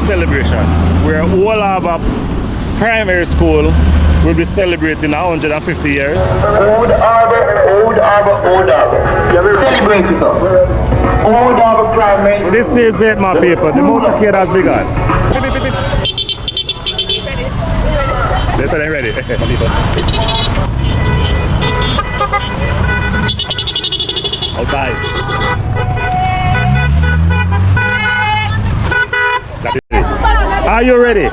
this celebration, where Old Harbour Primary School will be celebrating 150 years. Old Harbour, Old Harbour, Old Harbour. Celebrate with us. Old Harbour Primary School. This is it, my people. The motorcade has begun. They said they're ready. Outside. That is it. Are you ready?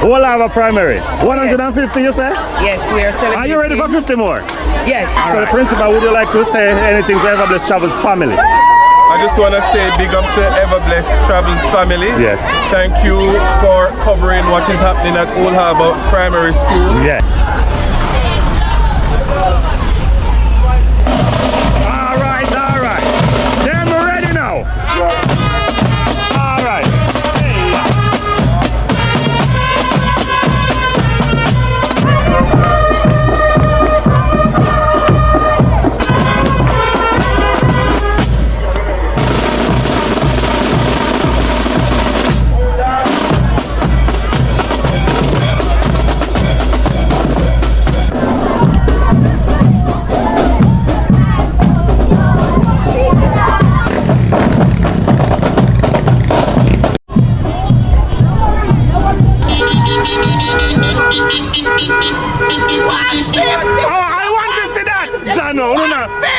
Old Harbour Primary. 150, you say? Yes, we are celebrating. Are you ready for 50 more? Yes. So, the principal, would you like to say anything to Everblessed Travels family? I just want to say big up to Everblessed Travels family. Yes. Thank you for covering what is happening at Old Harbour Primary School. Yeah. All right. Then we're ready now. All right.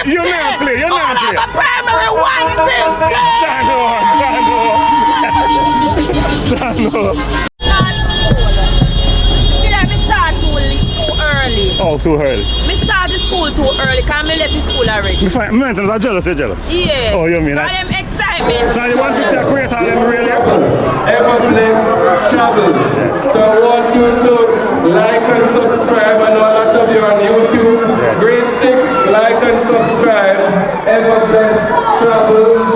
You never play. Primary 150. Chano. Too early. Oh, too early. Me start the school too early because I left the school already. I'm jealous, you're jealous. Yeah. Oh, you mean that? I'm excitement. So you want to see a creator of them really? Everblessed Travels. So I want you to like and subscribe. I know a lot of you are on YouTube. Grade 6, like and subscribe. Everblessed Travels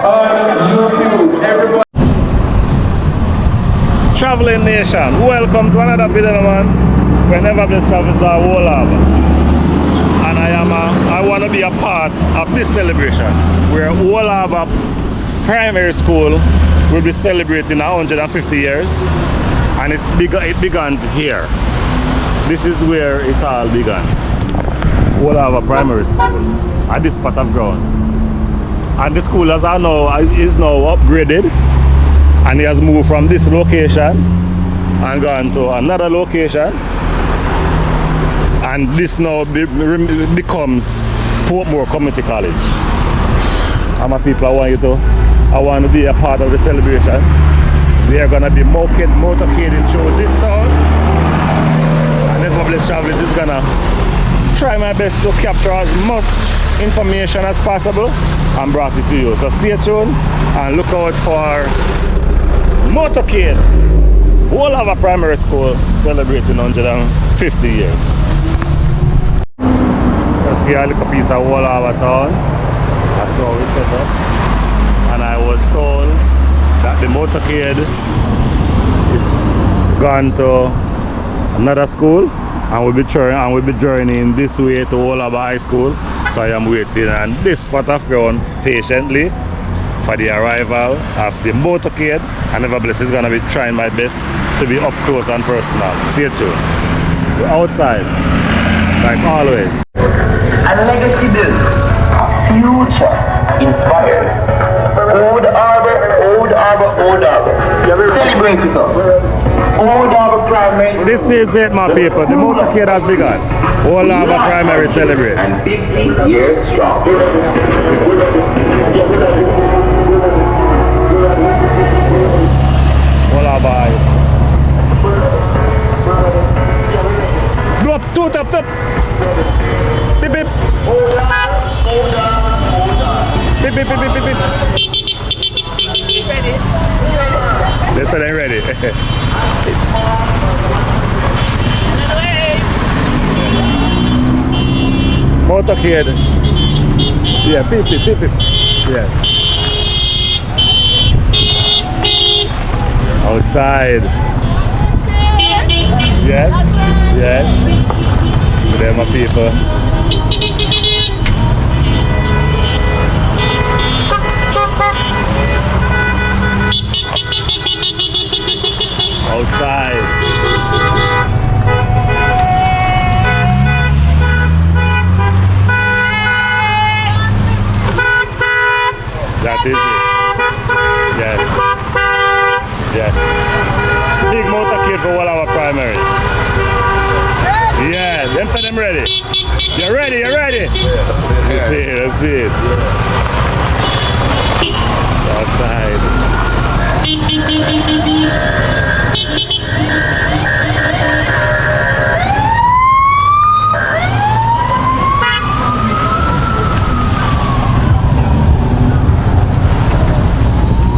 on YouTube. Everybody. Traveling Nation, welcome to another video, man. Whenever Blessed Travels are Old Harbour. And I want to be a part of this celebration where Old Harbour Primary School will be celebrating 150 years, and it begins here. This is where it all begins. Old Harbour Primary School at this part of ground. And the school, as I know, is now upgraded, and he has moved from this location and gone to another location, and this now becomes Portmore Community College. And my people, I want to be a part of the celebration. We are going to be motorcading through this town, and Everblessed Travels is going to try my best to capture as much information as possible and brought it to you. So stay tuned and look out for Motorcade, Old Harbour Primary School celebrating 150 years. Let's get a little piece of Old Harbour town. That's how we set up. And I was told that the Motorcade is gone to another school, and we'll be journeying this way to Old Harbour High School. So I am waiting on this spot of ground patiently for the arrival of the Motorcade, and Everblessed is gonna be trying my best to be up close and personal. Stay tuned. We're outside, like always. And legacy built, future inspired. Old Harbour, Old Harbour, Old Harbour. Celebrate with us. Old Harbour Primary School. This is it, my people. The Motorcade has begun. Old Harbour Primary celebrate. And 50 years strong. Old Harbour. Blow up, two tap. Beep beep. Beep beep beep beep beep. Ready? They said they're ready. Motorcade. Yeah, beep beep beep beep. Yes. Outside. Yes. Yes. There, my people. Let's see it, let's see it. Outside.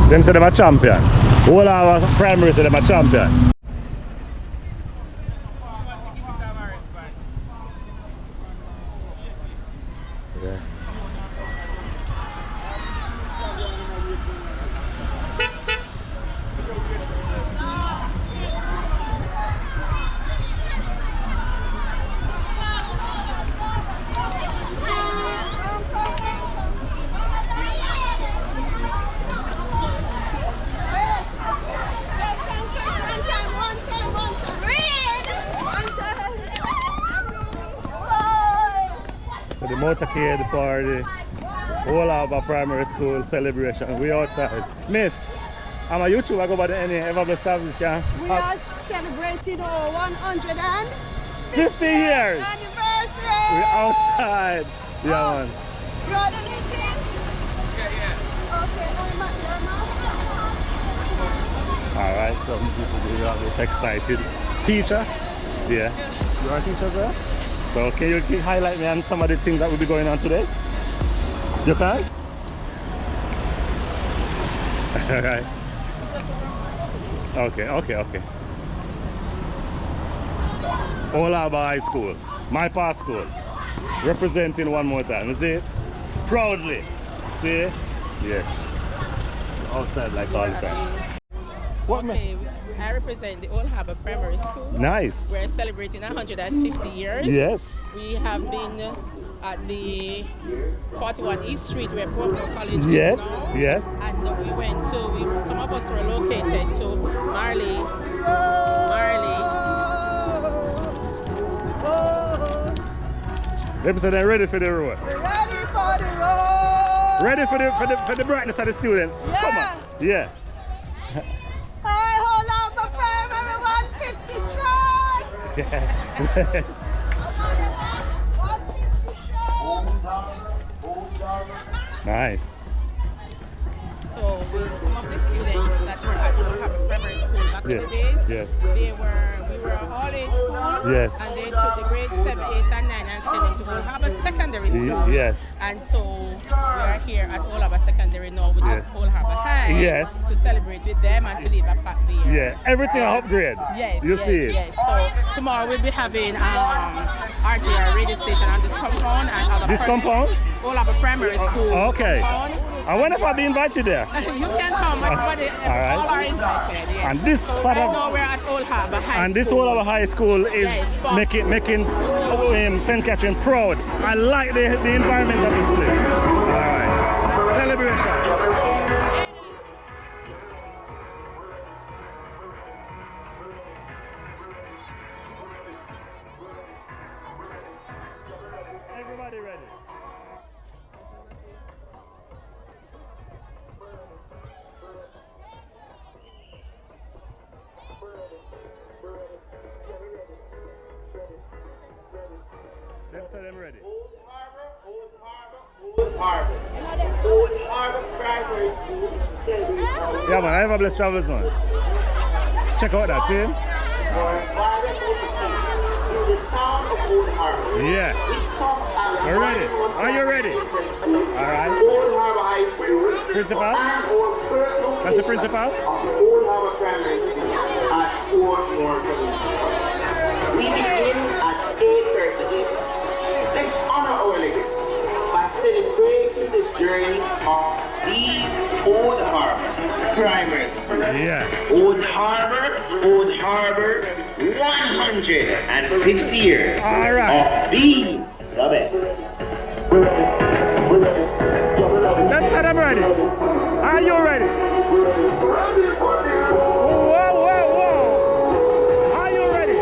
Them say them a champion. All our primary say them a champion. Yeah. So the motorcade for the Old Harbour Primary School celebration. We outside. Miss, I'm a YouTuber. I go by the any ever blessed travels can. We are celebrating our 150 years. anniversary. We're outside. Yeah, man. You are the meeting? Yeah. Okay, I'm at your mouth. Alright, some people are a bit excited. Teacher? Yeah. You are a teacher there? So can you highlight me on some of the things that will be going on today? You can? Alright. Okay. Old Harbour High School, my past school. Representing one more time, you see it? Proudly. See? Yes. Outside like all the time. Okay, I represent the Old Harbour Primary School. Nice. We're celebrating 150 years. Yes. We have been at the 41 East Street where Portmore College Yes. is now. Yes. And we went to, some of us were located to Marley. Them say they're ready for the road. We're ready for the road. Ready for the brightness of the student. Yeah. Come on. Yeah. Hi, Old Harbour Primary 150 strong. 150 strong. Nice. So with some of the students that were at Old Harbour Primary School back in the days, Yes. we were all in school, Yes. and they took the grades 7, 8, and 9 and sent them to Old Harbour Secondary School. Yes. And so we are here at Old Harbour Secondary now, which Yes. is Old Harbour High. Yes. To celebrate with them and to leave a plaque there. Yeah. Everything upgrade. Yes. You yes, see it. Yes. So tomorrow we'll be having RJR radio station on this compound and other This compound? Old Harbour Primary School. Okay. Compound. I wonder if I'll be invited there. You can come, everybody, Alright. all are invited. Yes. And this so part right of- now we're at Old Harbour High And this School. Old Harbour High School is Yes, for- making St. Catherine proud. I like the environment of this place. Alright. Celebration. Everybody ready? Them say them ready. Old Harbour Primary School. Yeah man, I have a blessed travels man. Check out that, see? In the town of Old Harbour. Yeah. Which stops at We're ready. Are you ready? Alright. Old Harbour High School. Principal? And our first location That's the principal? of the Old Harbour Primary School at Portmore College. We begin at 8:38. Let's honor our legacy by celebrating the journey of the Old Harbour Primary School. Yeah. Old Harbour, 150 years All right. of being the best. Them say them ready. Are you ready? Whoa. Are you ready?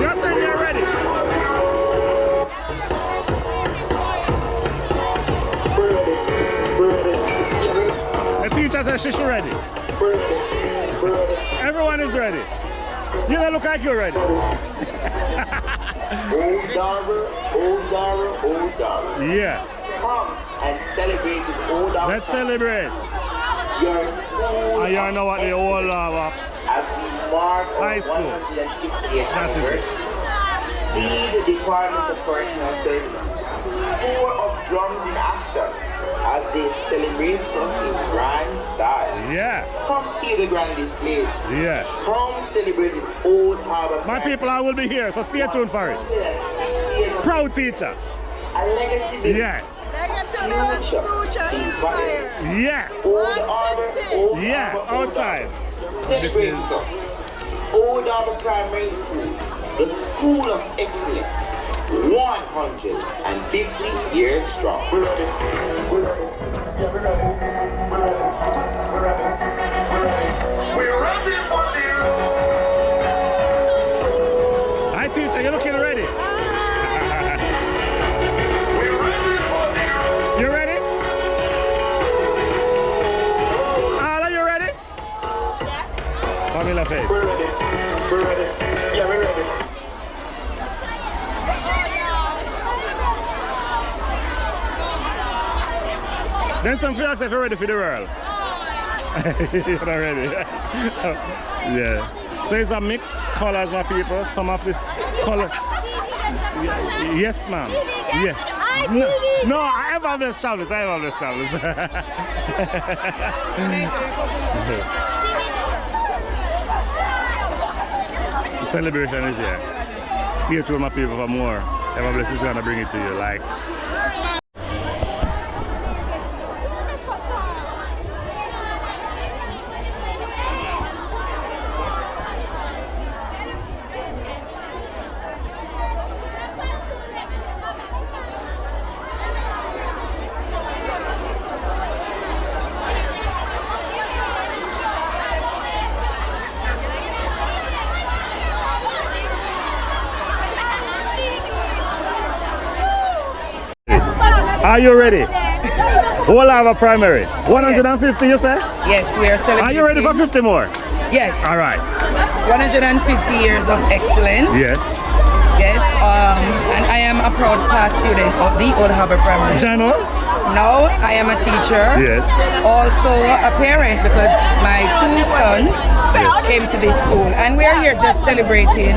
You're saying you're ready. The teacher says she's ready. Everyone is ready. You don't look like you're ready. Old Harbour, Old Harbour, Old Harbour. Yeah. Come and celebrate with Old Harbour. Let's celebrate. Your school. And you know what the Old Harbour As we mark High our School. 150th That is it. anniversary, see the Department of Correctional Services. Four of drums in action as they celebrate us in grand style. Yeah. Come see the grand displays. Yeah. Come celebrate with Old Harbour. My people, I will be here, so stay tuned for it. Proud teacher. A legacy built. Yeah. Legacy build, future inspired. Yeah. Old Harbour, Old Yeah. Harbour, Old Outside. Harbour. Celebrate with us. Old Harbour Primary School, the school of excellence. 150 years strong. We're ready. We're ready. Yeah, we're ready. We're ready. We're ready. We're ready. We're ready for you. Hi teacher, you're looking ready. We're ready for you. You ready? Ala, you ready? Come in the face. We're ready. We're ready. Yeah, we're ready. Then some feel like you're ready for the world. You're not ready. Yeah. So it's a mixed colors, my people. Some of this color. Yes, ma'am. Yeah. No, I have all this travels. I have all this travels. The celebration is here. Stay tuned, my people, for more. Ever Bless is gonna bring it to you. Like. Are you ready? Old Harbour Primary. 150, you say? Yes, we are celebrating. Are you ready for 50 more? Yes. All right. 150 years of excellence. Yes. Yes. And I am a proud past student of the Old Harbour Primary School. Jano? Now I am a teacher. Yes. Also a parent because my two sons came to this school, and we are here just celebrating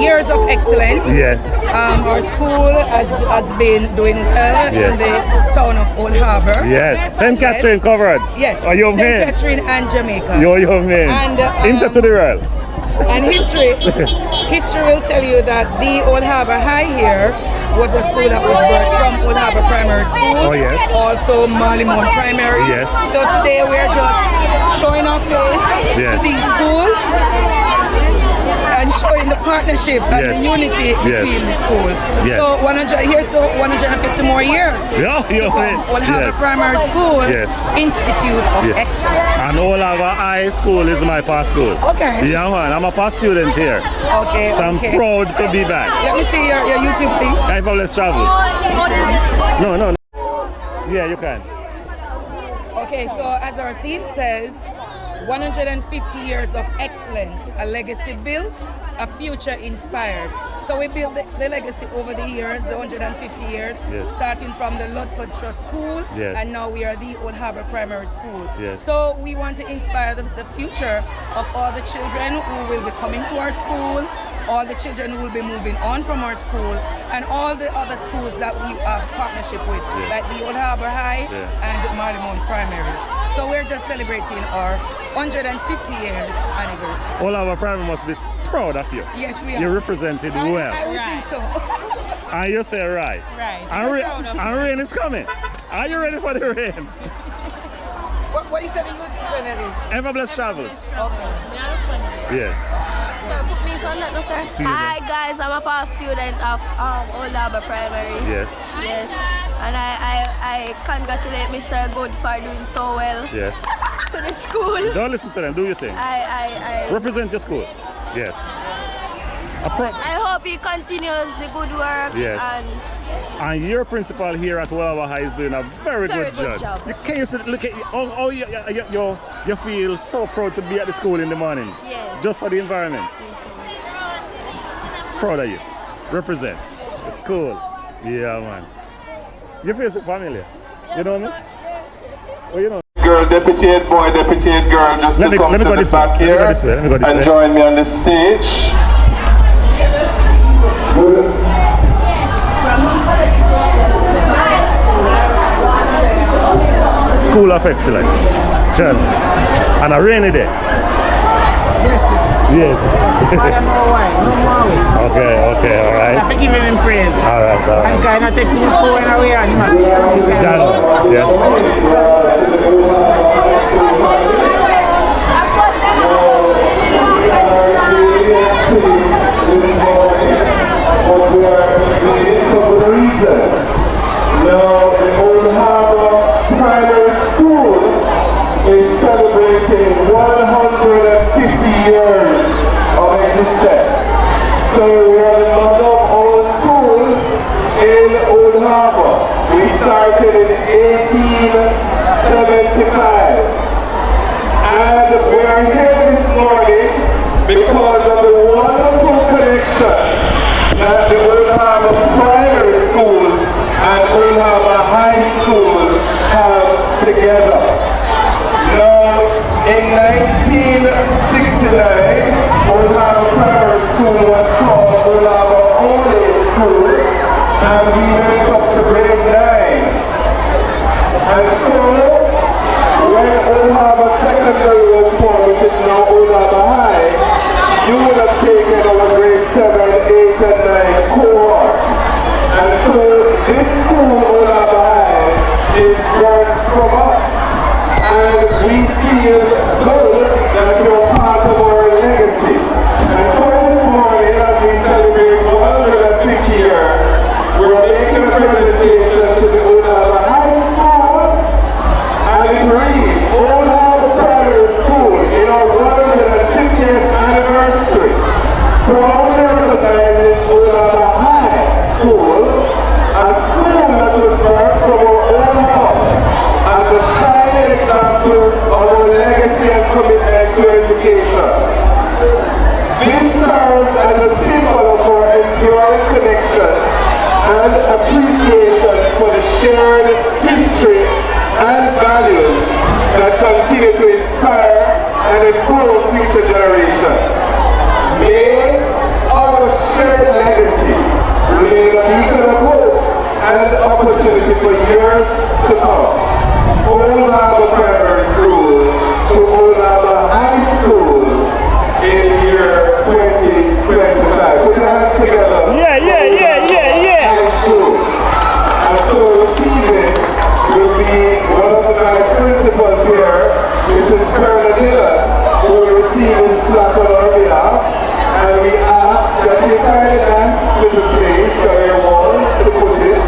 years of excellence. Yes. Our school has been doing well Yes. in the town of Old Harbour. Yes. St. Catherine covered. Yes. Are you St. man? Catherine and Jamaica. You're your man. And, Into to the world. And history will tell you that the Old Harbour High here was a school that was birthed from Old Harbour Primary School. Oh, yes. Also Marlimont Primary. Yes. So today we're just showing our face Yes. to these schools and showing the partnership and Yes. the unity Yes. between the schools. Yes. So 150 more years. Yeah, you're man. Old Harbour Yes. Primary School Yes. Institute of Yes. Excellence. And Old Harbour High School is my past school. Okay. Yeah, man. I'm a past student here. Okay. So I'm okay. proud to be back. Let me see your YouTube thing. Let's Travels. No, no, no. Yeah, you can. Okay, so as our theme says, 150 years of excellence, a legacy built, a future inspired. So we built the legacy over the years, the 150 years, Yes. starting from the Ludford Trust School, Yes. and now we are the Old Harbour Primary School. Yes. So we want to inspire the future of all the children who will be coming to our school, all the children who will be moving on from our school, and all the other schools that we have partnership with, Yes. like the Old Harbour High Yeah. and Marlimont Primary. So we're just celebrating our 150 years anniversary. Old Harbour Primary must be proud of you. Yes, we are. You represented I well. would think so. And you say right. Right. And rain is coming. Are you ready for the rain? What you said in YouTube channel is? Ever Blessed Travels. Okay. Yes. See you Hi then. guys, I'm a past student of Old Harbour Primary. Yes. Yes. And I congratulate Mr. Good for doing so well Yes. to the school. Don't listen to them. Do your thing. I Represent your school. Yes. I hope he continues the good work. Yes. And your principal here at Old Harbour High is doing a very good job. You can't see, look at you feel so proud to be at the school in the mornings. Yes. Just for the environment. Proud of you. Represent. It's cool. Yeah, man. You feel familiar? You know me? Oh, you know. Girl, deputy head boy, deputy head girl, just to come to the back here and join me on the stage. School of Excellence. John. On a rainy day. Yes. I don't know why. No more. Okay, all right. I have to give him praise. All right. I'm kind of taking him going away and him. John, yes. Now, the Old Harbour Primary School is celebrating 150 years of existence. So we are the mother of all schools in Old Harbour. We started in 1875. And we are here this morning because of the wonderful connection that the Old Harbour Primary School and Old Harbour High School have together. Now, in 1969, Old Harbour Primary School was called Old Harbour Only School, and we went up to grade 9. And so, when Old Harbour Secondary was formed, which is now Old Harbour High, you would have taken our grade 7, 8, and 9 cohort. And so this school, Old Harbour High, is born from us. And we feel good that you're part of our legacy. And so this morning, as we celebrate 150 years, we're making a presentation to the Old Harbour High School. And it reads, Old Harbour Primary School, in our 150th anniversary, proudly recognizing Old Harbour High School, a school that was birthed from our own house as a shining example of our legacy and commitment to education. This serves as a symbol of our enduring connection and appreciation for the shared history and values that continue to inspire and improve future generations. May our shared legacy remain a beacon of hope and opportunity for years to come. Old Harbour Primary School to Old Harbour High School in the year 2025. Put your hands together. Yeah. High school. And so this evening will be one of my principals here, Mrs. Colonel Dillon, who will receive this plaque on our behalf. And we ask that you find a nice little place where you want to put it.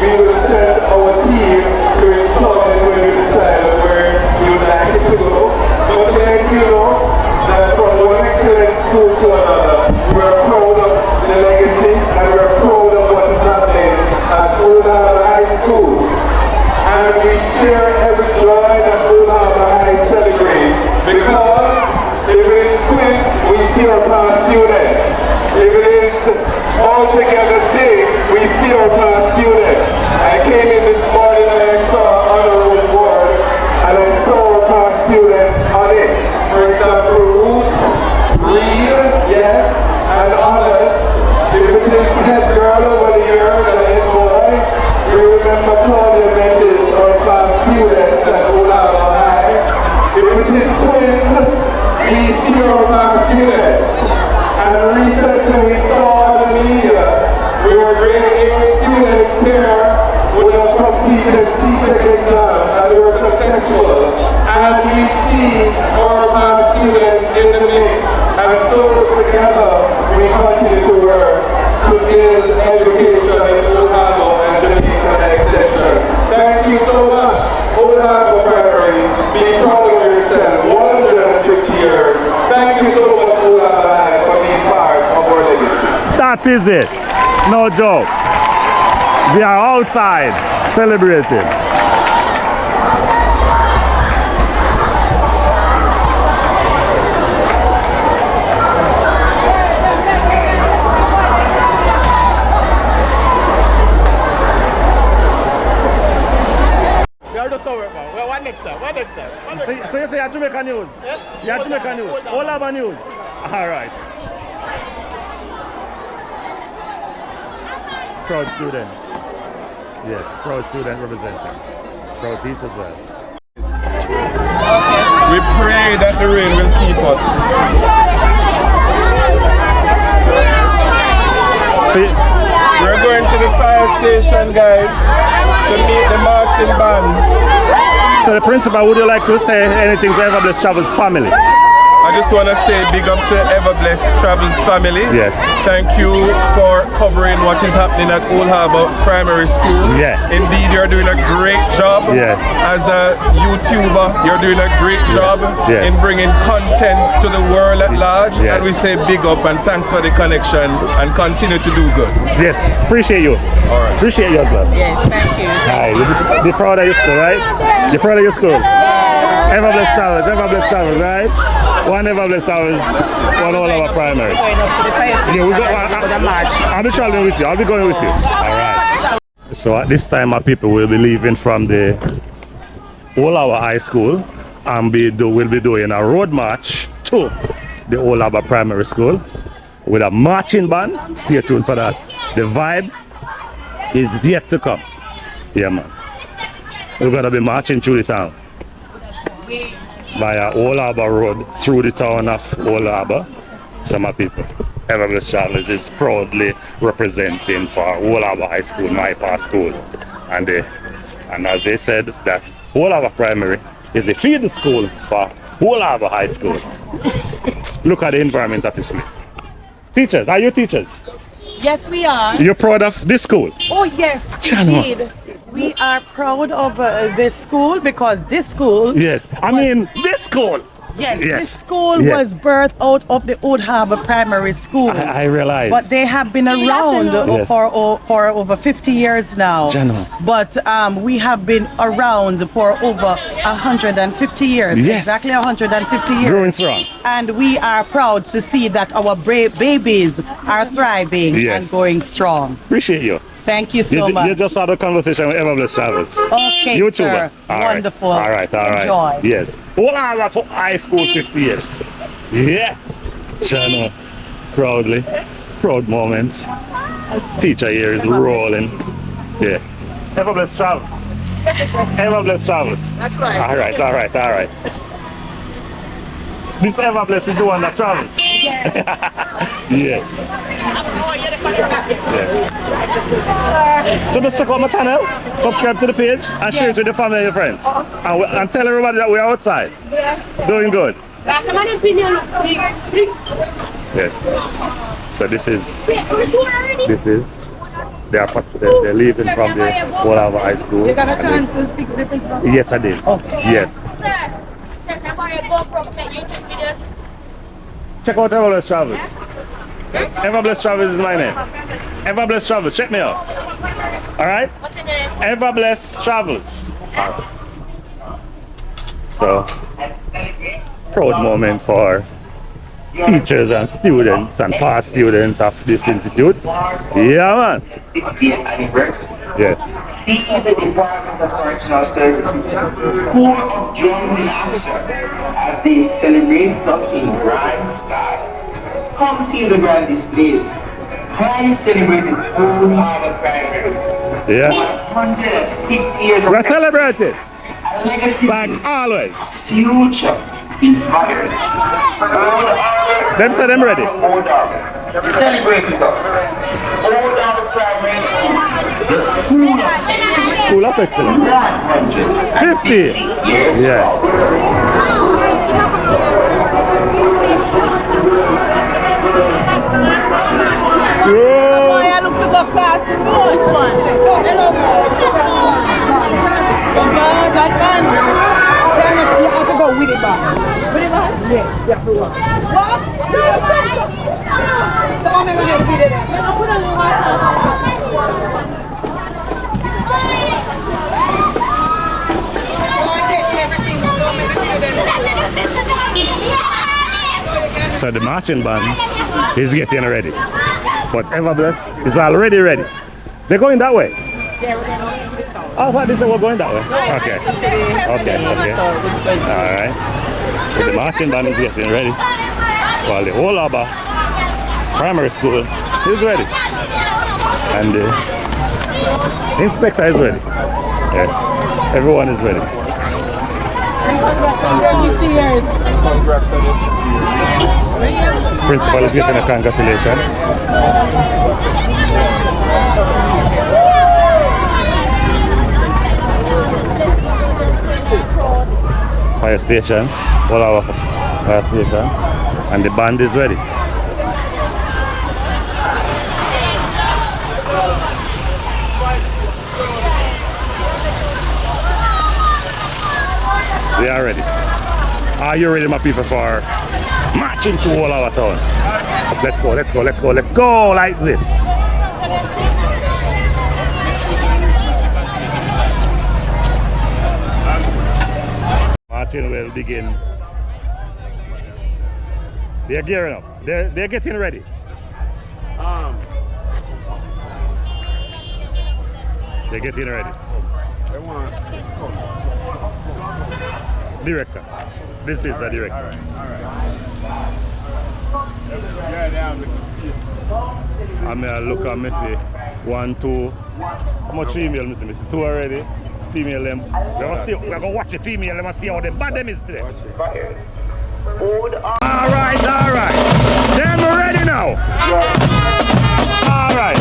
We will send our team to install it when you decide where you'd like it to go. But to let you know that from one excellent school to another, we're proud of the legacy and we're proud of what is happening at Old Harbour High School. And we share every joy that Old Harbour High celebrates because if it is quick, we see our past students. If it is all together safe, we see our past students. I came in this morning and I saw on the road board and I saw our past students on it. For example, Ruth, Reed, yes, and others. If it is head girl over the years and head boy, we remember Claudia Mendes, our past students at Old Harbour High. If it is twins, we see our past students. And recently we saw on the media where grade 8 students here would have completed CTEC exams and they were successful. And we see our past students in the mix. And so together we continue to work to build education in Old Harbour and Jamaica extension. Thank you so much, Old Harbour Primary. Be proud of yourself. 150 years. Thank you so much, Old Harbour High, for being part of our legacy. That is it. No joke. We are outside celebrating. So you say you're Jamaica News? You're Jamaica News? Old Harbour News? Alright. Proud student. Yes, proud student representing. Proud teacher as well. We pray that the rain will keep us. See? We're going to the fire station, guys, to meet the marching band. So the principal, would you like to say anything to Ever Blessed Travels family? I just want to say big up to Ever Blessed Travels family. Yes. Thank you for covering what is happening at Old Harbour Primary School. Yeah. Indeed, you're doing a great job. Yes. As a YouTuber, you're doing a great job Yes. in bringing content to the world at large. Yes. And we say big up and thanks for the connection and continue to do good. Yes, appreciate you. All right. Appreciate you as well. Yes, thank you. Hi, you're proud of your school, right? You're proud of your school? Ever Blessed Travels, right? One Ever Blessed Travels, one Old Harbour Primary. Going up to the fire station. Yeah, we go, I'll be traveling with you. I'll be going with you. All right. So at this time, our people will be leaving from the Old Harbour High School and we'll be doing a road march to the Old Harbour Primary School with a marching band. Stay tuned for that. The vibe is yet to come. Yeah, man. We're gonna be marching through the town via Old Harbour Road through the town of Old Harbour. Some of people, Ever Blessed Travels is proudly representing for Old Harbour High School, my past school, and as they said that Old Harbour Primary is the feeder school for Old Harbour High School. Look at the environment of this place. Teachers, are you teachers? Yes, we are. You're proud of this school? Oh, yes, indeed. We are proud of this school because this school... Yes, I mean this school. Yes, this school was birthed out of the Old Harbour Primary School. I realize. But they have been around for over 50 years now. But we have been around for over 150 years. Yes. Exactly 150 years. Growing strong. And we are proud to see that our brave babies are thriving and going strong. Appreciate you. Thank you so much. You just had a conversation with Ever Blessed Travels. Okay, YouTuber. sir. Wonderful. All right. Enjoy. Yes. Old Harbour for high school 50 years. Yeah. Channel. Proudly. Proud moments. Teacher here is rolling. Yeah. Ever Blessed Travels. Ever Blessed Travels. That's right. All right. This Ever Blessed is the one that travels. Yes. So just check out my channel, subscribe to the page, and share it with your family and your friends. And tell everybody that we're outside. Doing good. Yes. So they're leaving from the Old Harbour High School. You got a chance to speak to the principal? Yes, I did. Okay. Yes. Check out Ever Blessed Travels. Ever Blessed Travels is my name. Ever Blessed Travels, check me out. Alright? What's your name? Ever Blessed Travels. So, proud moment for teachers and students and past students of this institute. Yeah, man. Yes. See the Department of Correctional Services, School of Drums in Action, as they celebrate us in grand style. Come see the grand displays. Come celebrate Old Harbour Primary. Yeah. 150 years of We're celebrating. a legacy Like always. future inspired. Old Harbour. Them say them ready. Old Harbour. Celebrate with us. Old Harbour Primary School. The School of Excellence. School of Excellence. 150 years. Yeah. I look to go past the road. That man. Tell me you have to go with it back. With it back? Yes, you have to go. What? So I'm going to get it. Put on your So the marching band is getting ready. But Ever Blessed is already ready. They're going that way. Yeah, we're going to the town. Oh, I thought this we're going that way. Okay. Okay. Alright. So the marching band is getting ready. While the Old Harbour Primary School is ready. And the inspector is ready. Yes. Everyone is ready. Principal is getting a congratulation. Fire station, all our fire station, and the band is ready. They are ready. Are you ready, my people, for marching through all our town? Let's go, let's go, let's go, let's go like this. Marching will begin. They're gearing up. They're getting ready. They're getting ready. Director. This is the director. I may look at Missy. 1, 2. How much female Missy? Missy 2 already. Female them. We're gonna watch the female. Let me see how the bad them is today. Alright. Them ready now. Alright.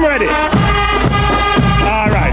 Ready. All right.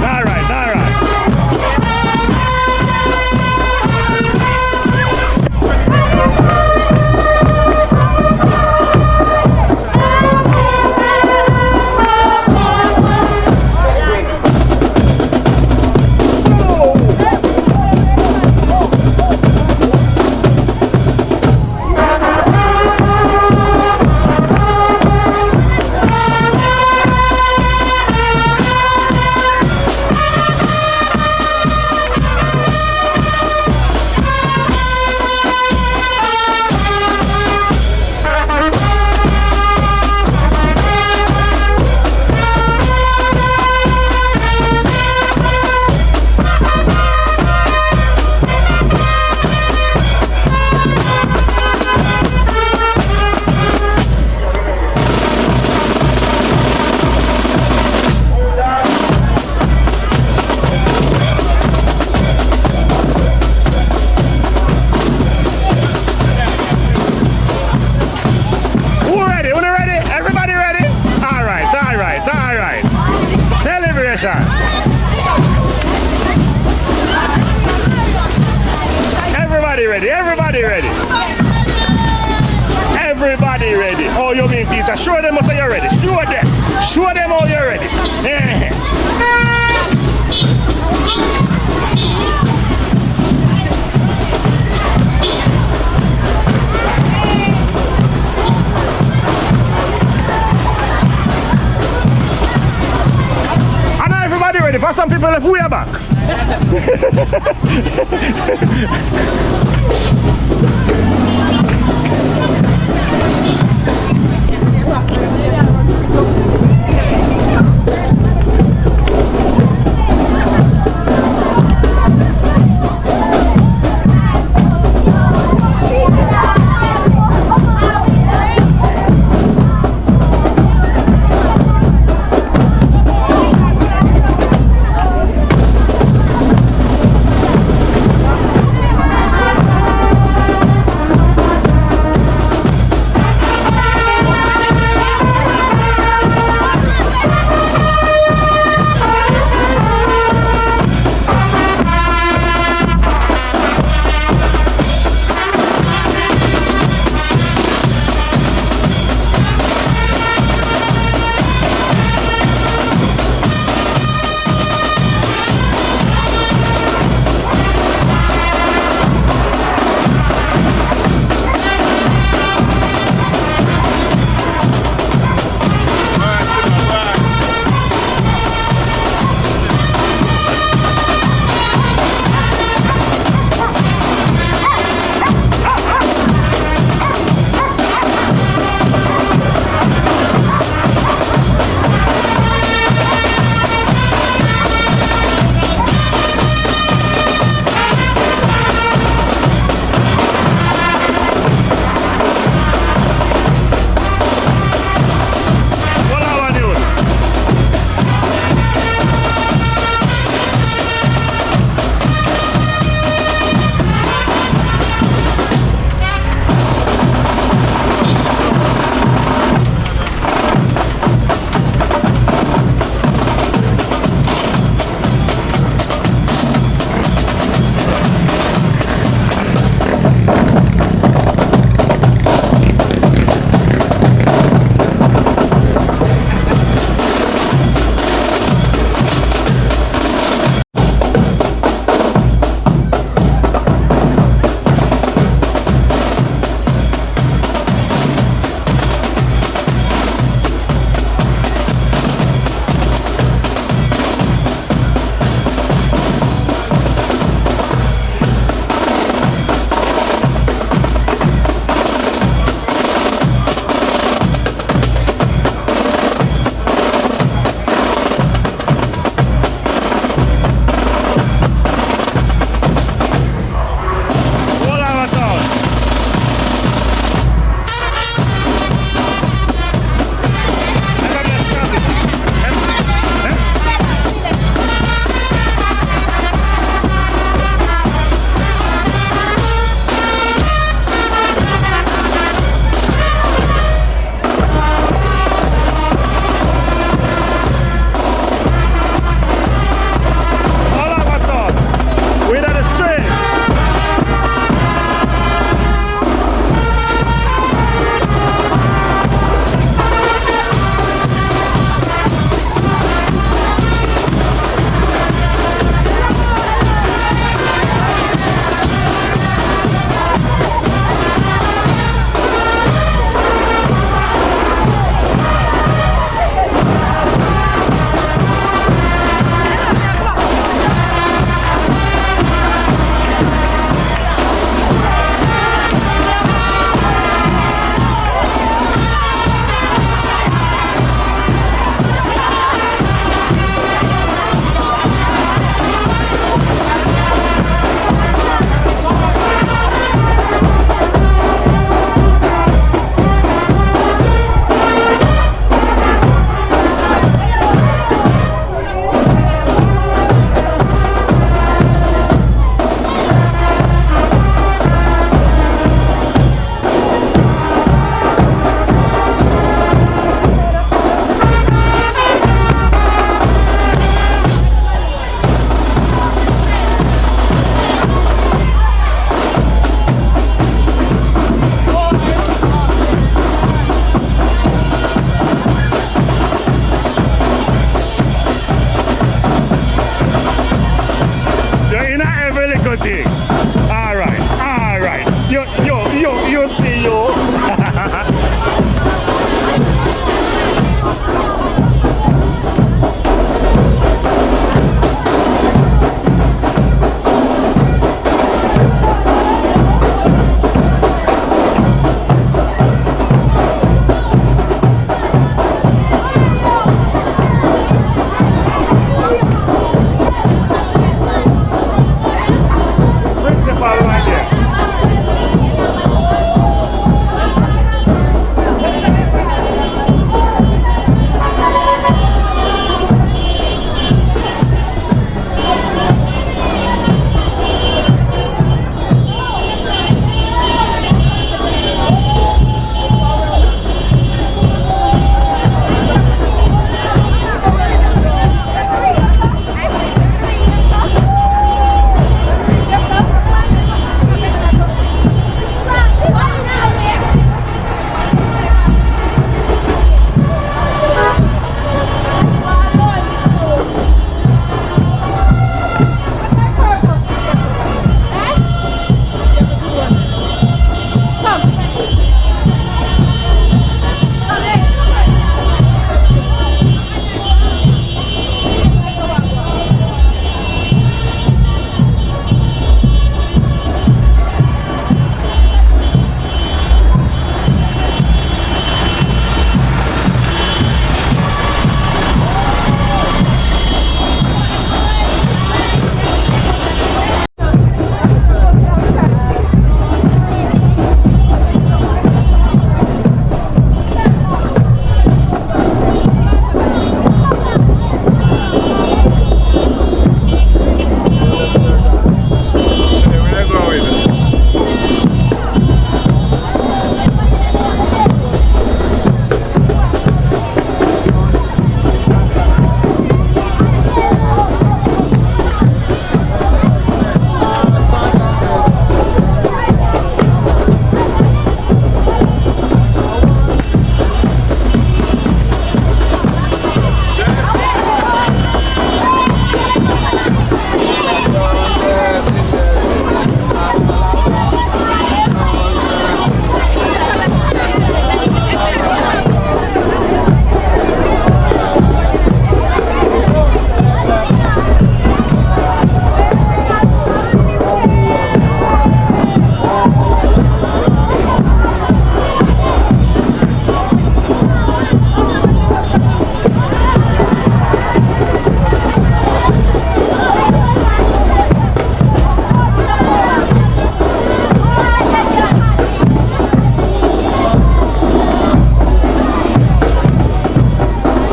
Celebration. Everybody ready. Everybody ready. Oh, you mean teacher? Show them how you're ready. Show them how you're ready. Ready for some people if we are back.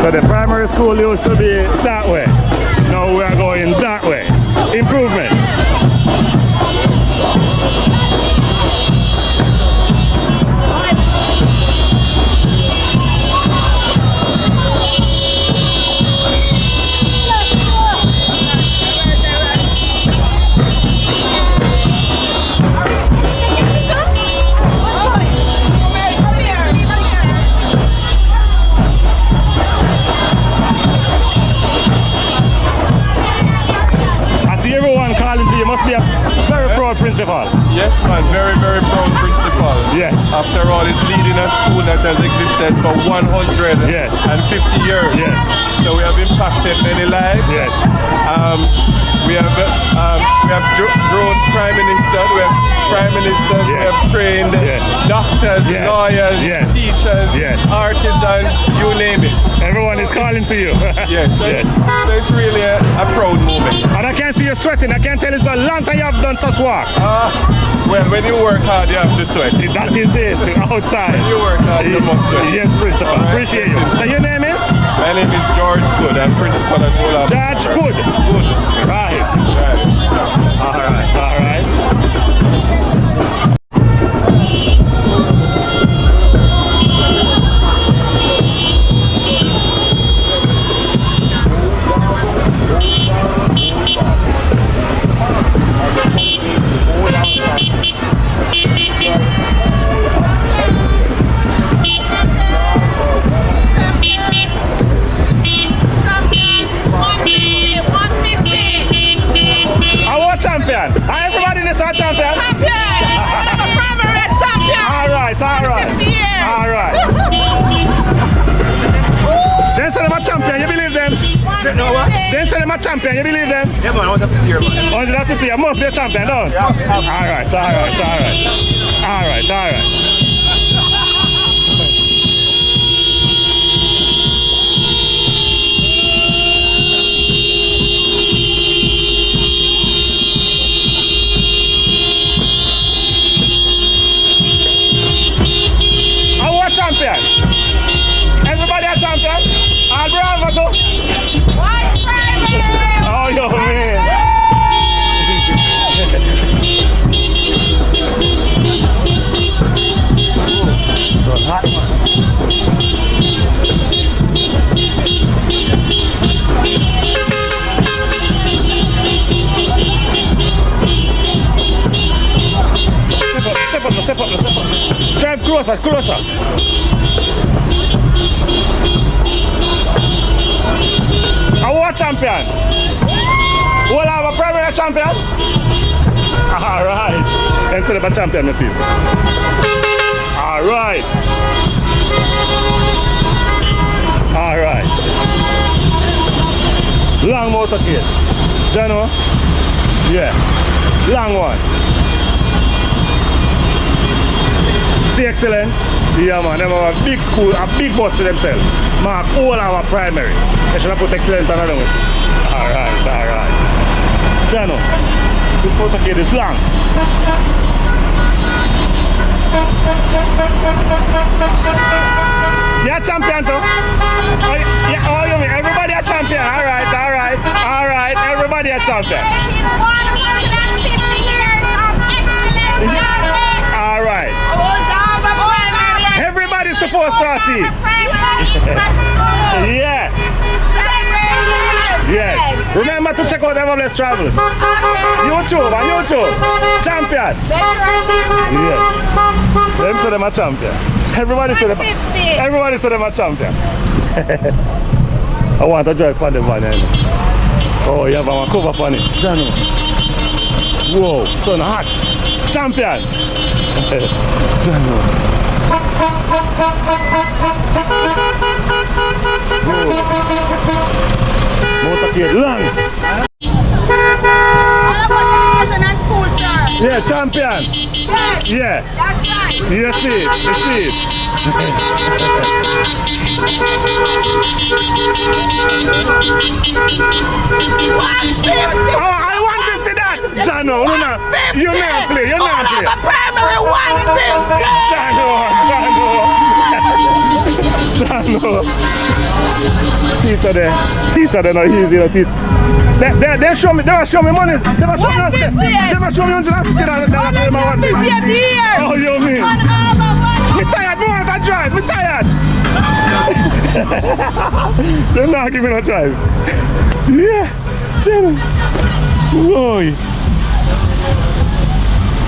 So the primary school used to be that way. Now we are going that way. Improvement. You must be a very proud principal. Yes, man, very, very proud principal. Yes. After all, it's leading a school that has existed for 150 years. Yes. So we have impacted many lives. Yes. We have grown prime ministers. We have prime ministers. We have trained doctors, lawyers, teachers, artisans, you name it. Everyone is calling to you. Yes. So it's really a proud moment. And I can see you sweating. I can tell it's a long time you have done such work. Well, when you work hard, you have to sweat. That is it. Outside. When you work hard, you must sweat. Yes, principal. Right. Appreciate you. So your name is? My name is George Good. I'm principal at Old Harbour. George Good. Good. Right. All right. Champion. Everybody in this are champion. Harbour Primary champion. All right. 50 years. All right. They say them a champion. You believe them? No what? They say them a champion. You believe them? Yeah, man. 150 years, man. 150 years. Must be a champion, don't? Yeah. All right. Champion. Everybody a champion. All bravo go. White primary. Oh, yo, man. So hot, man. Step up. Drive closer. Our champion. We'll have a primary champion. All right. Instead of a champion, my people. All right. Long motorcade. Jano? Yeah. Long one. See excellence? Yeah, man. They have a big school, a big bus to themselves. Mark all our primary. They should have put excellence on another one. All right. Jano, this motorcade is long. You're a champion too? Oh, you mean everybody a champion? All right. Everybody a champion. All right. Everybody's supposed to see it. Yeah. Yes. Remember to check out Everbless Travels. YouTube. Champion. Yes. Them say them a champion. Everybody say them a champion. I want to drive for them van. Oh, you have a cover on it. Whoa, sun hot. Champion. Motorcade long. Yeah, champion. Yeah. That's right. You see it. Oh, I 150 that. Jano, you never play. Primary 150. Jano. teacher there not easy, you know, teach. They show me money. They show me $150. Oh, you mean? Me tired, me want to drive, me tired. They're not giving me a drive. Yeah, chill. Boy.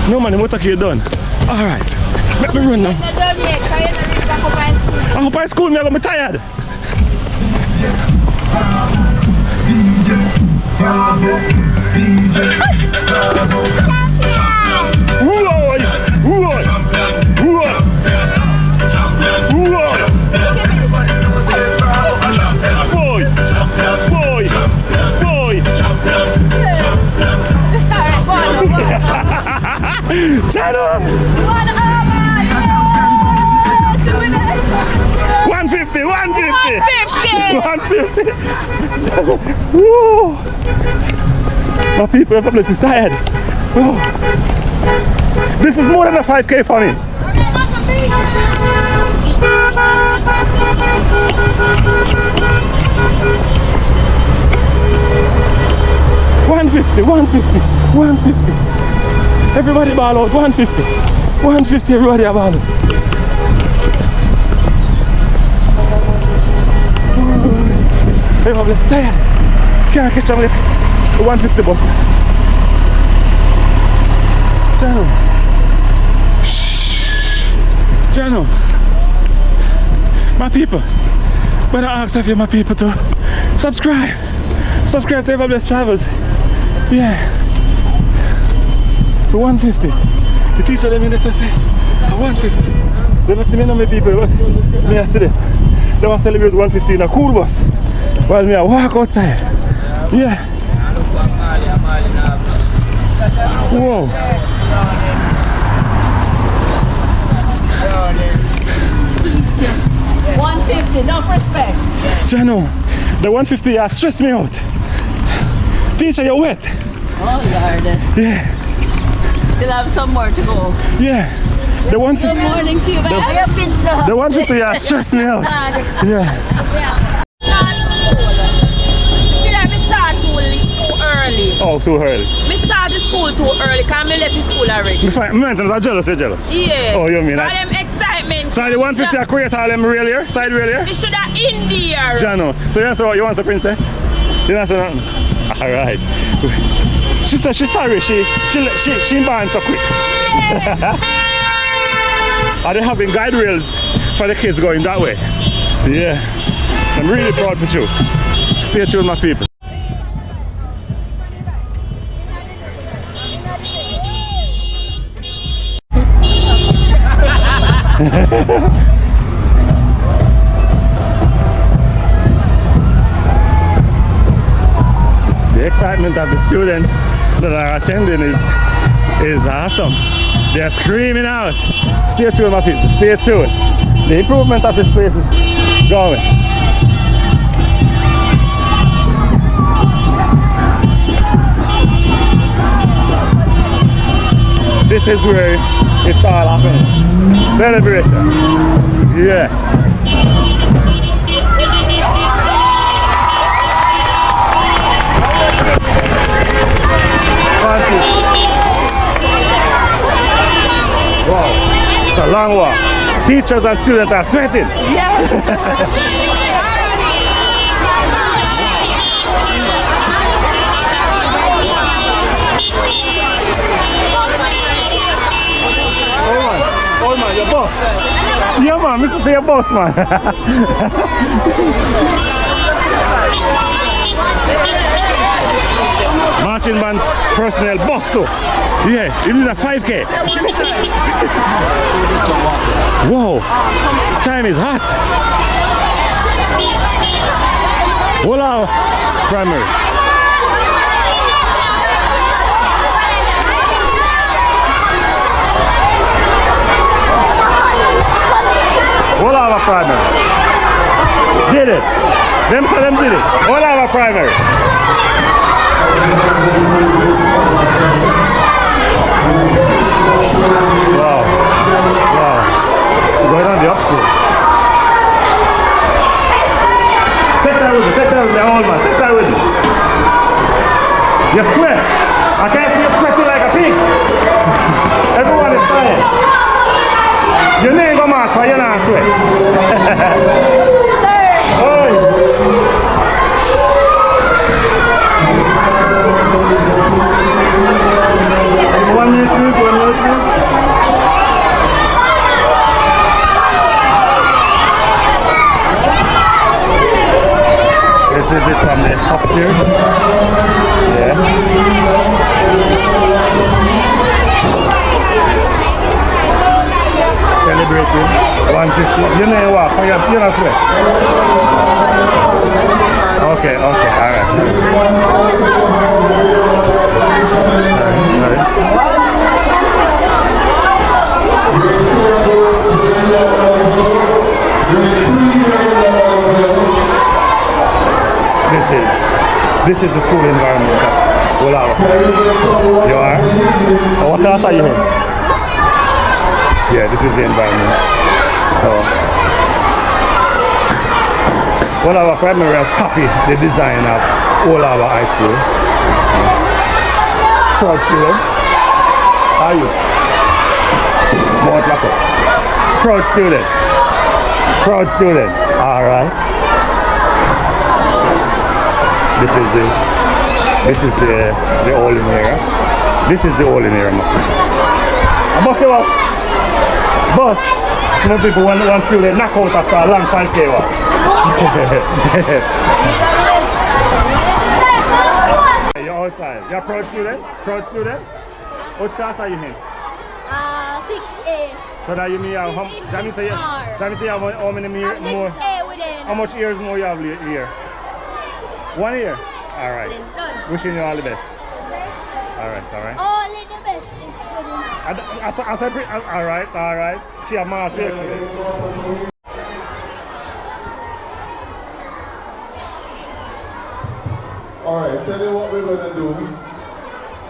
No man, the motorcade done. Alright, let me run now. I'm up at school, I'm tired. Channel 150. Woo. My people, the place is tired. Oh. This is more than a 5K for me. $150. Everybody ball out. 150. Everybody ball out. Everybody's tired. Can't catch them with the 150 bus. Jano, my people, but I ask of you, my people, to subscribe to Everblessed Travels. Yeah, for 150. The teacher them in this say 150. They must see me, my people. Me I see them. They want to celebrate 150 in a cool bus while me I walk outside. Yeah. Whoa. $150, enough respect. Jano, the 150 has stressed me out. Teacher, you're wet. Oh Lord. Yeah. Still have some more to go. Yeah. The 150. Good morning to you, man. The 150 has stressed me out. Yeah. Oh, too early. Me start the school too early because I left the school already. You're jealous. Yeah. Oh, you mean all them excitement. So the 150 I create all them rail here, side rail here? Me should have in there. Jano, so you want the princess? You want something? Alright. She said she's sorry, she born so quick. Yeah. Are they having guide rails for the kids going that way? Yeah. I'm really proud for you. Stay tuned, my people. The excitement of the students that are attending is awesome. They're screaming out. Stay tuned, my people. Stay tuned. The improvement of this place is going. This is where it's all happening. Celebration. Yeah. Wow, it's a long walk. Teachers and students are sweating. Yeah. Oh man, your boss. Yeah man, Mr. Say your boss man. Marching band personnel boss too. Yeah, it is a 5K. Whoa, time is hot. Old Harbour Primary. Old Harbour Primary. Did it. Them for them did it. Old Harbour Primary. Wow. Wow. Going on the upstairs. Take that with it. girls, they're old man. Take that with you. You sweat. I can't see you sweating like a pig. Everyone is tired. Your name go match, why you not sweat? Oi. One minute, please. This is it from the upstairs. Yeah. Celebrating 150. You know what? You're not sweat. Okay, alright. This is the school environment. Wow. You are? Oh, what class are you in? Yeah, this is the environment. So, one of our primary has copied the design of Old Harbour High School. Proud student. How are you? More clap up. Proud student. Proud student. Alright. This is the all in area. This is the all in area. Boss, you was? Boss. Some people want to student knock out after a long 5K walk. You're outside. You're a proud student? Proud student? Which class are you in? 6A. So that you mean how many more? 6A within. How much years more you have here? 1 year? Alright. Wishing you all the best. Alright. Only the best. Alright. She a march excellent. Alright, tell you what we're gonna do.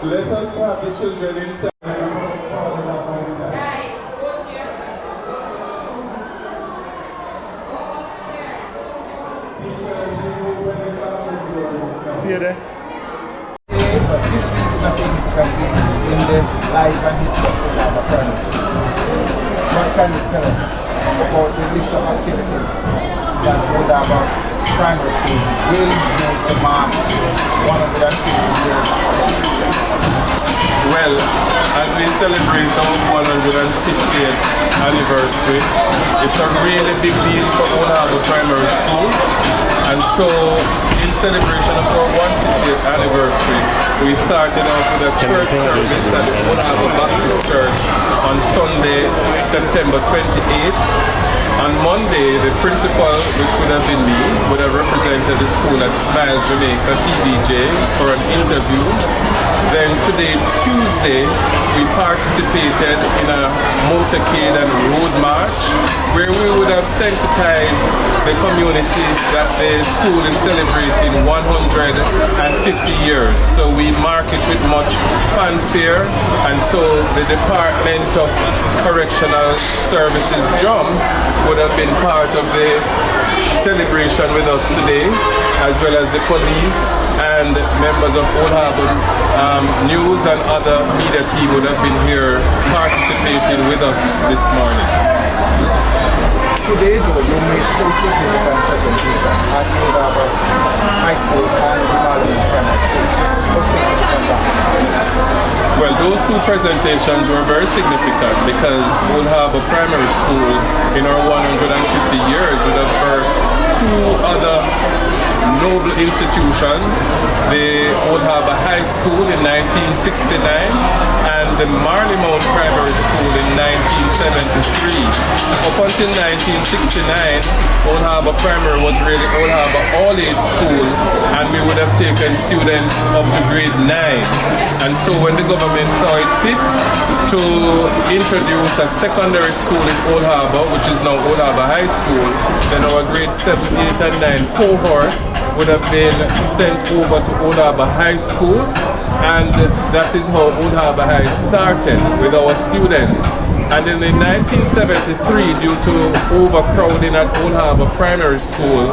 Let us have the children inside. See you there. But this is a significant thing in the life and history of the Harbour Primary School. What can you tell us about the list of activities that Old Harbour Primary School will use to mark 150 years? Well, as we celebrate our 150th anniversary, it's a really big deal for Old Harbour Primary School. And so, in celebration of our 150th anniversary, we started off with a church service at the Old Harbour Baptist Church on Sunday, September 28th. On Monday, the principal, which would have been me, would have represented the school at Smile Jamaica, TVJ, for an interview. Then today, Tuesday, we participated in a motorcade and road march where we would have sensitized the community that the school is celebrating 150 years. So we mark it with much fanfare, and so the Department of Correctional Services Drums would have been part of the celebration with us today, as well as the police and members of Old Harbour's news and other media team would have been here participating with us this morning. Today, though, you made two significant presentations at Old Harbour High School and the Milestone Primary School. What's significant about that? Well, those two presentations were very significant because Old Harbour Primary School in our 150 years would have birthed two other noble institutions, the Old Harbour High School in 1969 and the Marleymount Primary School in 1973. Up until 1969, Old Harbour Primary was really Old Harbour All-Age School, and we would have taken students up to grade 9. And so when the government saw it fit to introduce a secondary school in Old Harbour, which is now Old Harbour High School, then our grade 7, 8 and 9 cohort would have been sent over to Old Harbour High School, and that is how Old Harbour High started with our students. And then in 1973, due to overcrowding at Old Harbour Primary School,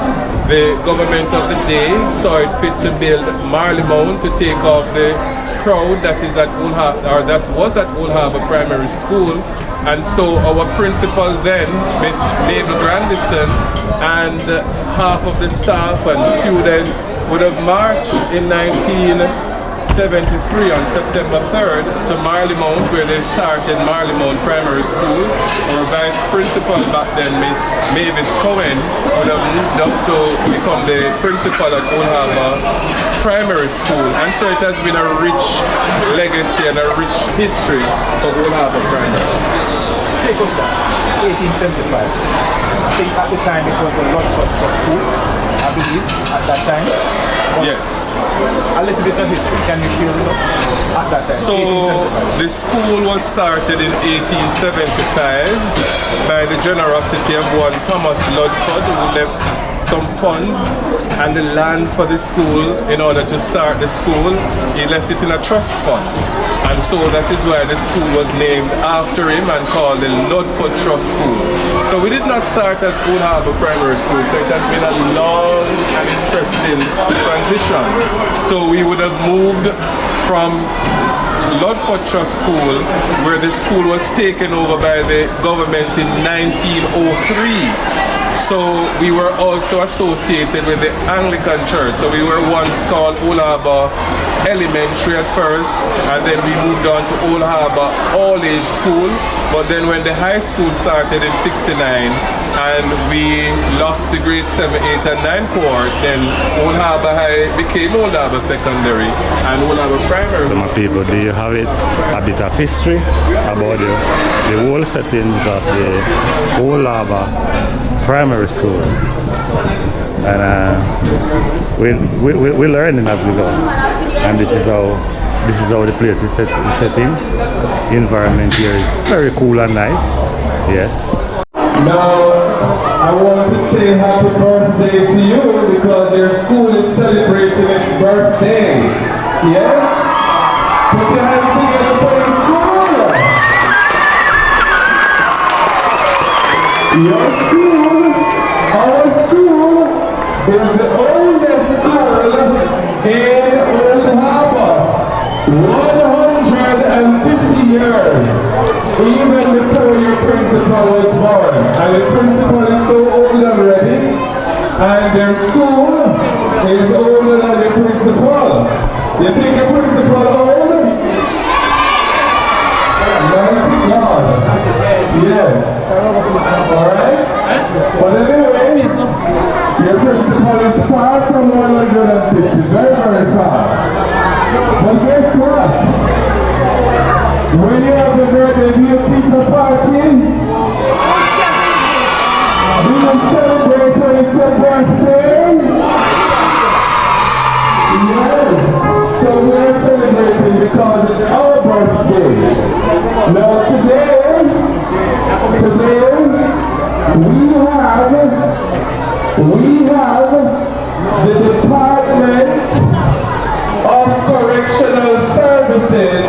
the government of the day saw it fit to build Marlimount to take off the crowd that is at Old Harbour, or that was at Old Harbour Primary School. And so our principal then, Miss Mabel Grandison, and half of the staff and students would have marched in 1973 on September 3rd to Marlimount, where they started Marlimount Primary School. Our vice principal back then, Miss Mavis Cohen, would have moved up to become the principal at Old Harbour Primary School. And so it has been a rich legacy and a rich history of Old Harbour Primary. Take us back, 1875. I think at the time it was the Lodford Trust School, I believe, at that time. But yes. A little bit of history, can you share with us at that time? So, the school was started in 1875 by the generosity of one Thomas Lodford, who left some funds and the land for the school in order to start the school. He left it in a trust fund. And so that is why the school was named after him and called the Lodford Trust School. So we did not start as Old Harbour Primary School, so it has been a long and interesting transition. So we would have moved from Lodford Trust School, where the school was taken over by the government in 1903. So we were also associated with the Anglican Church. So we were once called Old Harbour Elementary at first, and then we moved on to Old Harbour All Age School. But then when the high school started in '69 and we lost the grade 7, 8 and 9 cohort, then Old Harbour High became Old Harbour Secondary and Old Harbour Primary. So my people, do you have it a bit of history about the whole settings of the Old Harbour Primary School? And we're learning as we go. And this is how the place is set in. The environment here is very cool and nice. Yes. Now, I want to say happy birthday to you because your school is celebrating its birthday. Yes? Put your hands together for your school. Your school, our school, is the oldest school in Old Harbour. 150 years, even before your principal was born. And the principal is so old already, and their school is older than the principal. You think the principal old? Mighty God. Yes. Alright? But anyway, your principal is far from 150, very, very far. But guess what? When you have the birthday, do you people party? Do you celebrate when it's a birthday? Yes. So we're celebrating because it's our birthday. Now today, we have the Department of Correctional Services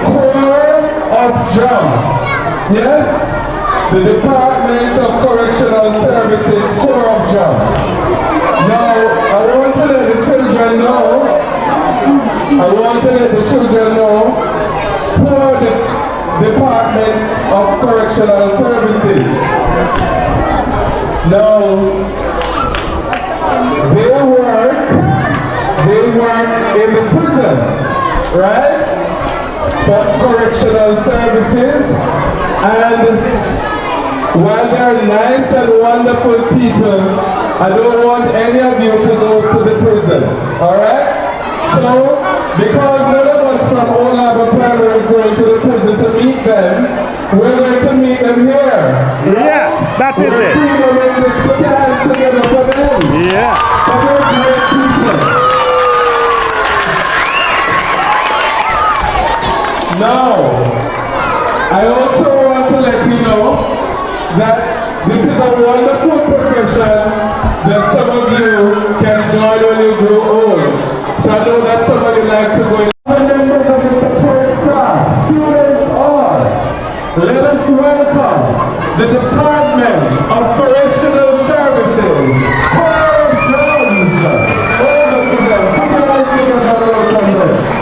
Corps of Drums. Yes? The Department of Correctional Services Corps of Drums. Now, I want to let the children know for the Department of Correctional Services. Now, they work in the prisons, right? But correctional services, and while they're nice and wonderful people, I don't want any of you to go to the prison, alright? So, because none of us from Old Harbour Primary is going to the prison to meet them, we're going to meet them here. Yeah, that is it. Let's put your hands together for them. Yeah. For those great people. Now, I also want to let you know that this is a wonderful profession that some of you can join when you grow old. So I know that some of you like to go in. Members of the support staff, students, all let us welcome the Department of Correctional Services, Corps of Drums. Over to them. Put your hands together, welcome them.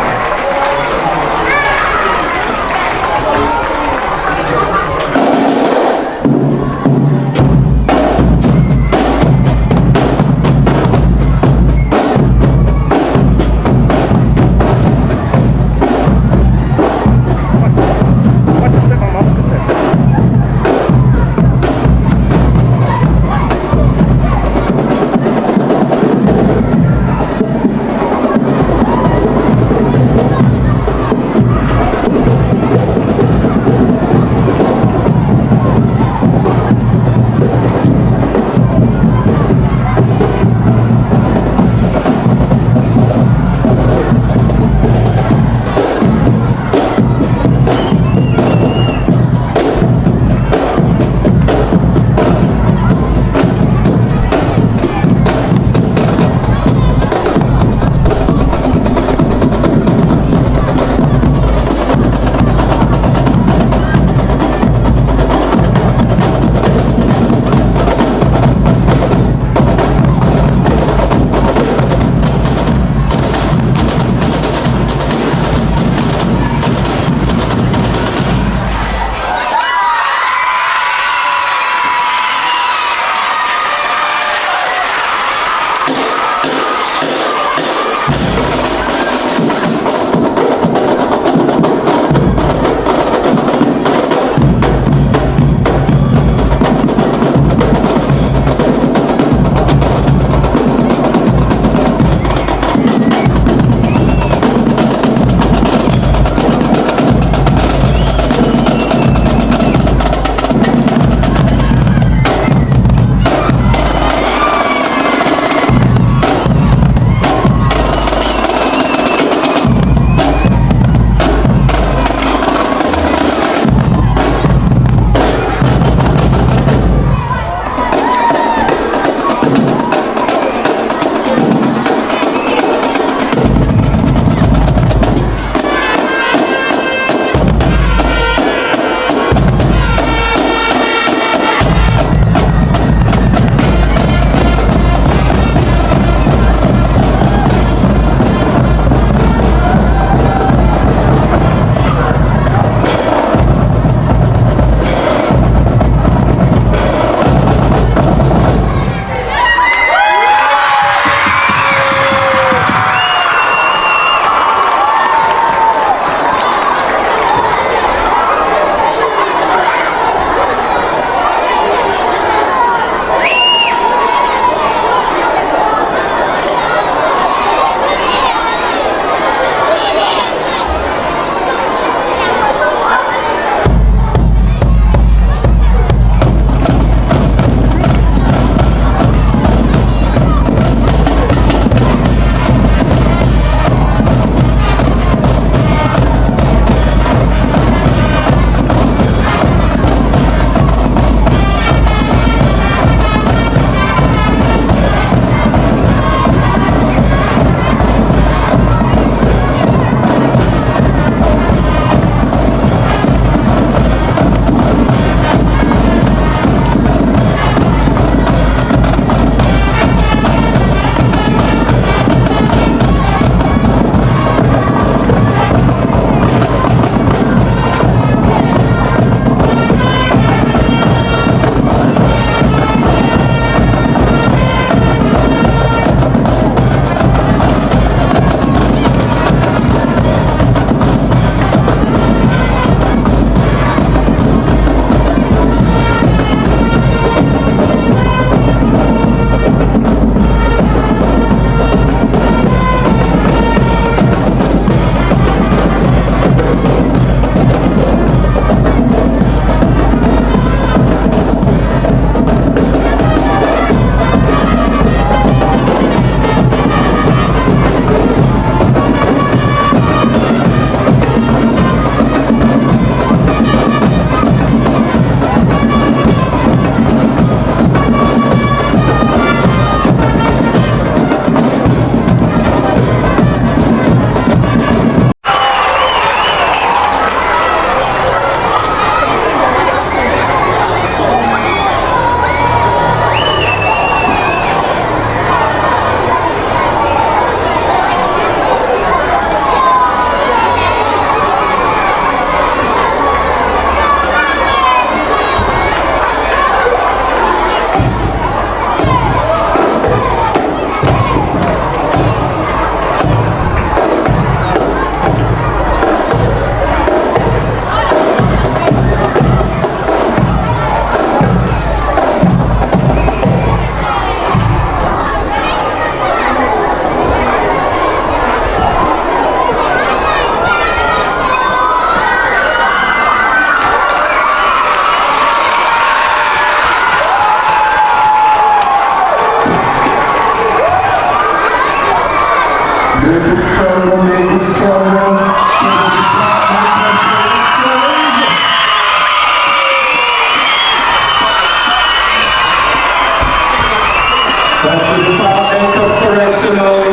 That's the Department of Correctional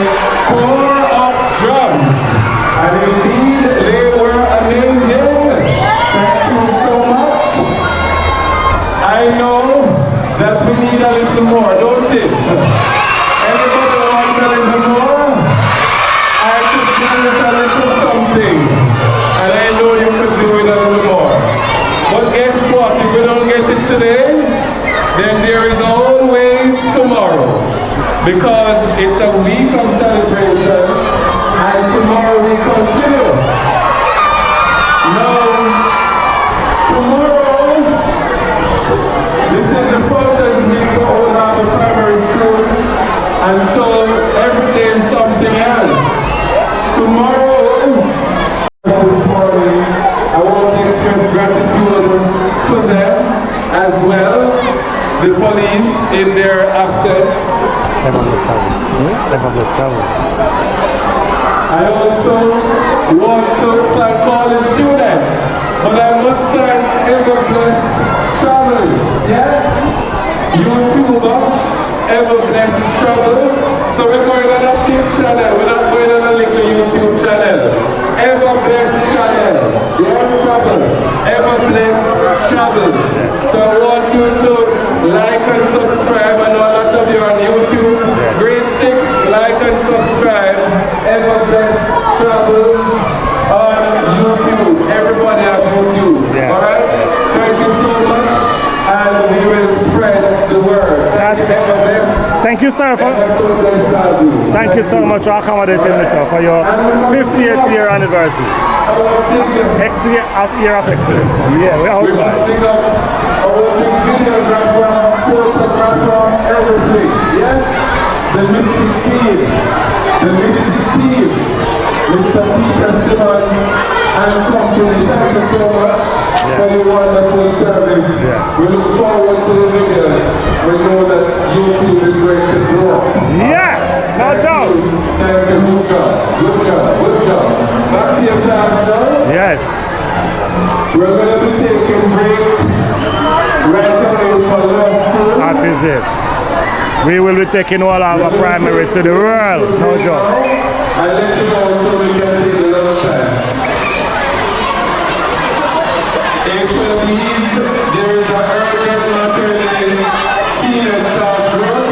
Corps of Drums. And indeed, they were amazing. Thank you so much. I know that we need a little more, don't it? Everybody wants a little more? I could do it a little something. And I know you could do it a little more. But guess what? If we don't get it today, then there is always tomorrow. Because it's a week of celebration, and tomorrow we continue. Now, tomorrow, this is the Founders Week for Old Harbour Primary School, and so every day is something else. Tomorrow, this morning, I want to express gratitude to them as well, the police in their absence. I also want to thank all the students, but I must thank Ever Blessed Travels, yes? YouTuber, Ever Blessed Travels. So we're going on a big channel, we're not going on a little YouTube channel. Ever Blessed Channel, yes, Travels, Ever Blessed Travels. So I want you to like and subscribe, and all that of you on YouTube. Grade 6, like and subscribe. Ever Blessed Travels on YouTube. Everybody on YouTube. Alright? Thank you so much. And we will spread the word. Thank you, Ever Blessed. Thank you, sir. Thank you so much for accommodating myself for your 50th year anniversary. Year of excellence. Yeah, we're outside. Everything, yes? The mystic team, Mr. Peter Simmons and company, thank you so much for your wonderful service. We look forward to the videos. We know that YouTube is going to grow. Yeah, no doubt. Thank you, good job. Back to your class now. Yes. We're going to be taking a break right away for last school. That is it. We will be taking all our primary to the world, no joke. I'll let you know so we can take the lunch time. HLEs, there is an urgent matter in senior staff group.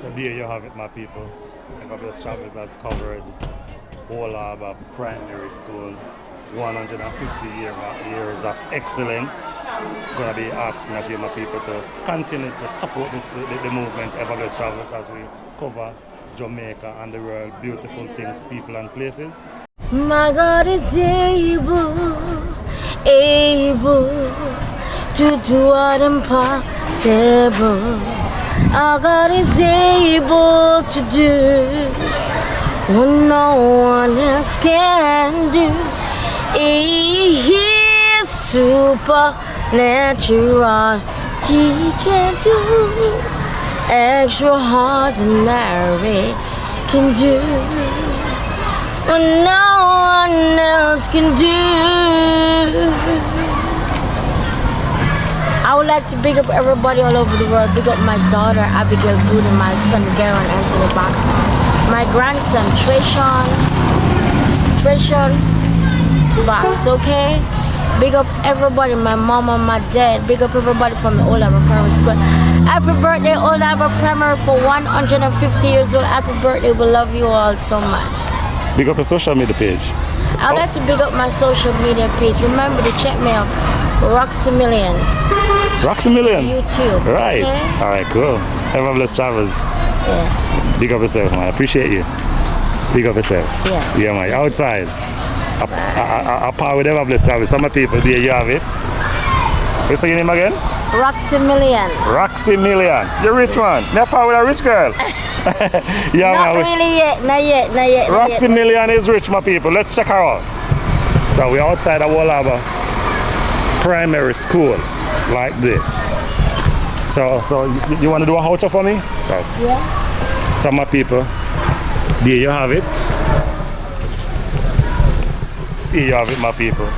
So there you have it, my people. Ever Blessed Travels has covered Old Harbour Primary School, 150 years of excellence. Going to be asking a few more people to continue to support the movement Ever Blessed Travels as we cover Jamaica and the world, beautiful things, people and places. My God is able to do what impossible. Our God is able to do what no one else can do. He is supernatural. He can do extraordinary. Can do what no one else can do. I would like to big up everybody all over the world. Big up my daughter Abigail Boone and my son Garen Anthony Box, my grandson Treshawn Box, okay? Big up everybody, my mom and my dad. Big up everybody from the Old Harbour Primary School. Happy birthday, Old Harbour Primary, for 150 years old. Happy birthday, we love you all so much. Big up your social media page. I'd like to big up my social media page. Remember to check me out, Roxy Million. Roxy Million? YouTube. Right. Okay? Alright, cool. Ever Blessed Travels. Yeah. Big up yourself, man. I appreciate you. Big up yourself. Yeah. Yeah, man. Outside. A power with Ever Blessed Travels. Some people, there you have it. What's your name again? Roxy Million. Roxy Million. You're rich, man. You're power with a rich girl. Yeah, not man. really yet. Not yet. Roxy Million is rich, my people. Let's check her out. So we're outside of Old Harbour Primary School, like this. So you want to do a voucher for me? Right. Yeah. So my people, there you have it. Here you have it, my people.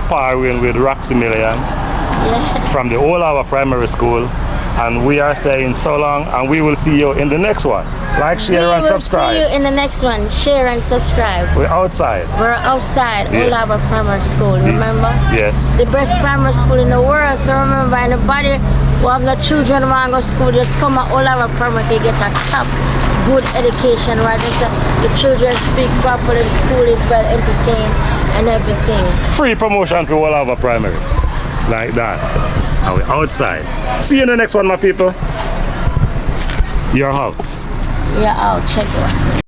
Powering with Roxy Million. Yeah. From the Old Harbour Primary School. And we are saying so long, and we will see you in the next one. Like, share, and subscribe. See you in the next one. Share and subscribe. We're outside. We're outside Yeah. Old Harbour Primary School, remember? Yes. The best primary school in the world. So remember, anybody who have no children who want to go to school, just come at Old Harbour Primary to get a top good education, right? So the children speak properly, the school is well entertained and everything. Free promotion for Old Harbour Primary. Like that. And we're outside. See you in the next one, my people. You're out. Yeah, I'll check it.